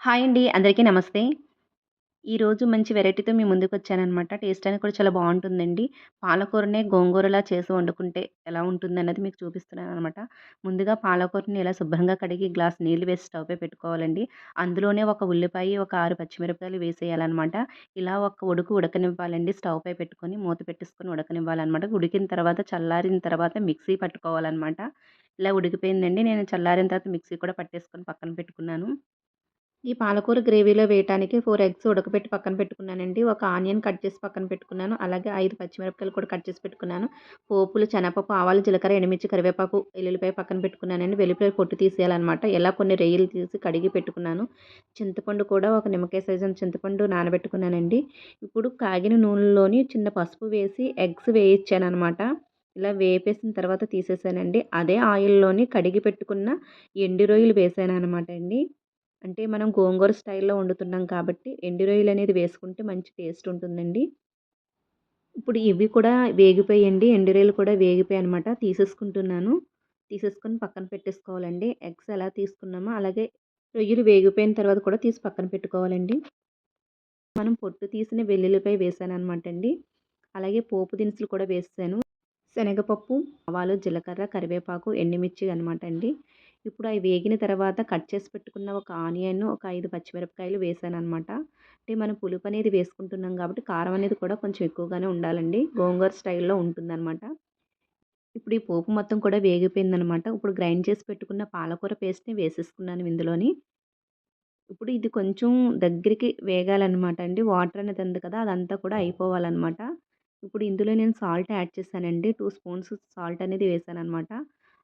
Hi అండి. అందరికీ నమస్తే. ఈరోజు మంచి వెరైటీతో మీ ముందుకొచ్చాననమాట. టేస్ట్ అనేది కూడా చాలా బావుంటుందండి. పాలకూరనే గోంగూరలా చేసి వండుకుంటే ఎలా ఉంటుందన్నది మీకు చూపిస్తున్నాననమాట. ముందుగా పాలకూరని ఇలా శుభ్రంగా కడిగి గ్లాస్ నీళ్లు వేసి స్టవ్ పై పెట్టుకోవాలండి. అందులోనే ఒక ఉల్లిపాయ, ఒక 6 పచ్చిమిరపకాయలు వేసేయాలనమాట. ఇలా ఒక ఉడకనివ్వాలండి. స్టవ్ పై పెట్టుకొని మూత పెట్టేసుకొని ఉడకనివ్వాలనమాట. ఉడికిన తర్వాత చల్లారిన తర్వాత మిక్సీ పట్టుకోవాలనమాట. ఇలా ఉడికిపోయిందండి. నేను చల్లారిన తర్వాత మిక్సీ కూడా పట్టేసుకొని పక్కన పెట్టుకున్నాను. ఈ పాలకూర గ్రేవీలో వేయటానికి 4 ఎగ్స్ ఉడకబెట్టి పక్కన పెట్టుకున్నానండి. ఒక ఆనియన్ కట్ చేసి పక్కన పెట్టుకున్నాను. అలాగే 5 పచ్చిమిరపకాయలు కూడా కట్ చేసి పెట్టుకున్నాను. పోపులు శనగపప్పు, ఆవాలు, జీలకర్ర, ఎండుమిర్చి, కరివేపాకు, ఎల్లుల్లిపాయ పక్కన పెట్టుకున్నానండి. వెల్లుల్లిపాయ పొట్టు తీసేయాలనమాట. ఇలా కొన్ని రెయ్యలు తీసి కడిగి పెట్టుకున్నాను. చింతపండు కూడా ఒక నిమ్మకాయ సైజంత చింతపండు నానబెట్టుకున్నానండి. ఇప్పుడు కాగిన నూనెలోని చిన్న పసుపు వేసి ఎగ్స్ వేయించాననమాట. ఇలా వేపేసిన తర్వాత తీసేసానండి. అదే ఆయిల్‌లోని కడిగి పెట్టుకున్న ఎండు రొయ్యలు వేసాననమాట అండి. అంటే మనం గోంగూర స్టైల్‌లో వండుతున్నాం కాబట్టి ఎండు రొయ్యలనేది వేసుకుంటే మంచి టేస్ట్ ఉంటుందండి. ఇప్పుడు ఇవి కూడా వేగిపోయాయండి. ఎండు రొయ్యలు కూడా వేగిపోయాయనమాట. తీసేసుకుంటున్నాను. తీసేసుకొని పక్కన పెట్టేసుకోవాలండి. ఎగ్స్ ఎలా తీసుకున్నామో అలాగే రొయ్యలు వేగిపోయిన తర్వాత కూడా తీసి పక్కన పెట్టుకోవాలండి. మనం పొట్టు తీసిన వెల్లుల్లిపాయ వేసాననమాట అండి. అలాగే పోపు దినుసులు కూడా వేసేసాను. శనగపప్పు, ఆవాలు, జీలకర్ర, కరివేపాకు, ఎండుమిర్చి అనమాట అండి. ఇప్పుడు అవి వేగిన తర్వాత కట్ చేసి పెట్టుకున్న ఒక ఆనియన్, ఒక 5 పచ్చిమిరపకాయలు వేసాననమాట. అంటే మనం పులుపు అనేది వేసుకుంటున్నాం కాబట్టి కారం అనేది కూడా కొంచెం ఎక్కువగానే ఉండాలండి. గోంగూర స్టైల్‌లో ఉంటుందనమాట. ఇప్పుడు ఈ పోపు మొత్తం కూడా వేగిపోయిందనమాట. ఇప్పుడు గ్రైండ్ చేసి పెట్టుకున్న పాలకూర పేస్ట్‌ని వేసేసుకున్నాను ఇందులోని. ఇప్పుడు ఇది కొంచెం దగ్గరికి వేగాలనమాట అండి. వాటర్ అనేది ఉంది కదా! అదంతా కూడా అయిపోవాలనమాట. ఇప్పుడు ఇందులో నేను సాల్ట్ యాడ్ చేశానండి. 2 స్పూన్స్ సాల్ట్ అనేది వేశాననమాట.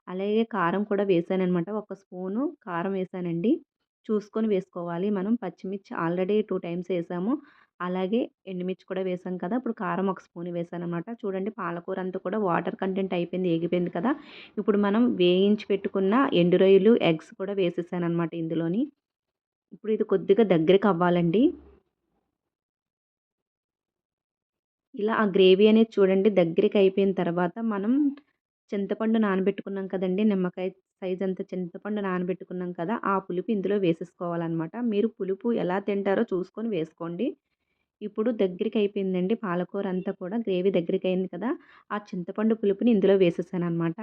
అలాగే కారం కూడా వేశాననమాట. ఒక స్పూను కారం వేశానండి. చూసుకొని వేసుకోవాలి. మనం పచ్చిమిర్చి ఆల్రెడీ 2 టైమ్స్ ఏసాము. అలాగే ఎండుమిర్చి కూడా వేసాం కదా! ఇప్పుడు కారం ఒక స్పూన్ వేశాననమాట. చూడండి పాలకూర అంతా కూడా వాటర్ కంటెంట్ అయిపోయింది, ఎగిపోయింది కదా! ఇప్పుడు మనం వేయించి పెట్టుకున్న ఎండు రొయ్యలు, ఎగ్స్ కూడా వేసేసాననమాట ఇందులోని. ఇప్పుడు ఇది కొద్దిగా దగ్గరకవ్వాలండి. ఇలా ఆ గ్రేవీ అనేది చూడండి దగ్గరికయిపోయిన తర్వాత మనం చింతపండు నానబెట్టుకున్నాం కదండీ! నిమ్మకాయ సైజంత చింతపండు నానబెట్టుకున్నాం కదా! ఆ పులుపు ఇందులో వేసేసుకోవాలనమాట. మీరు పులుపు ఎలా తింటారో చూసుకొని వేసుకోండి. ఇప్పుడు దగ్గరికయిపోయిందండి పాలకూర అంతా కూడా గ్రేవీ దగ్గరికయింది కదా! ఆ చింతపండు పులుపుని ఇందులో వేసేసాననమాట.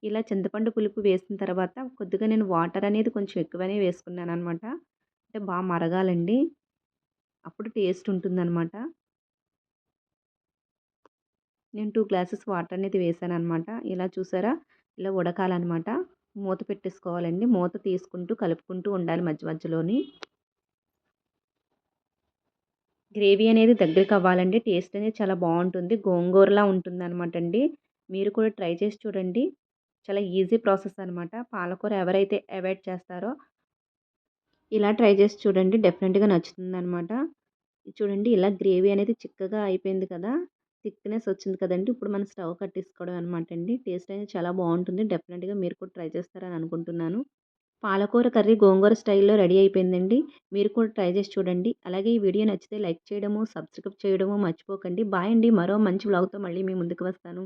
ఇలా చింతపండు పులుపు వేసిన తర్వాత కొద్దిగా నేను వాటర్ అనేది కొంచెం ఎక్కువనే వేసుకున్నాననమాట. అంటే మరగాలండి. అప్పుడు టేస్ట్ ఉంటుందనమాట. నేను 2 గ్లాసెస్ వాటర్ అనేది వేసాననమాట. ఇలా చూసారా? ఇలా ఉడకాలనమాట. మూత పెట్టేసుకోవాలండి. మూత తీసుకుంటూ కలుపుకుంటూ ఉండాలి మధ్య మధ్యలోని. గ్రేవీ అనేది దగ్గరికవ్వాలండి. టేస్ట్ అనేది చాలా బావుంటుంది. గోంగూరలా ఉంటుందనమాట అండి. మీరు కూడా ట్రై చేసి చూడండి. చాలా ఈజీ ప్రాసెస్ అనమాట. పాలకూర ఎవరైతే అవాయిడ్ చేస్తారో ఇలా ట్రై చేసి చూడండి. డెఫినెట్‌గా నచ్చుతుందనమాట. చూడండి ఇలా గ్రేవీ అనేది చిక్కగా అయిపోయింది కదా! థిక్‌నెస్ వచ్చింది కదండీ! ఇప్పుడు మనం స్టవ్ కట్టేసుకోవడం అనమాట అండి. టేస్ట్ అనేది చాలా బావుంటుంది. డెఫినెట్‌గా మీరు కూడా ట్రై చేస్తారని అనుకుంటున్నాను. పాలకూర కర్రీ గోంగూర స్టైల్‌లో రెడీ అయిపోయిందండి. మీరు కూడా ట్రై చేసి చూడండి. అలాగే ఈ వీడియో నచ్చితే లైక్ చేయడము, సబ్స్క్రైబ్ చేయడము మర్చిపోకండి. బాయ్ అండి. మరో మంచి వ్లాగ్‌తో మళ్ళీ మీ ముందుకు వస్తాను.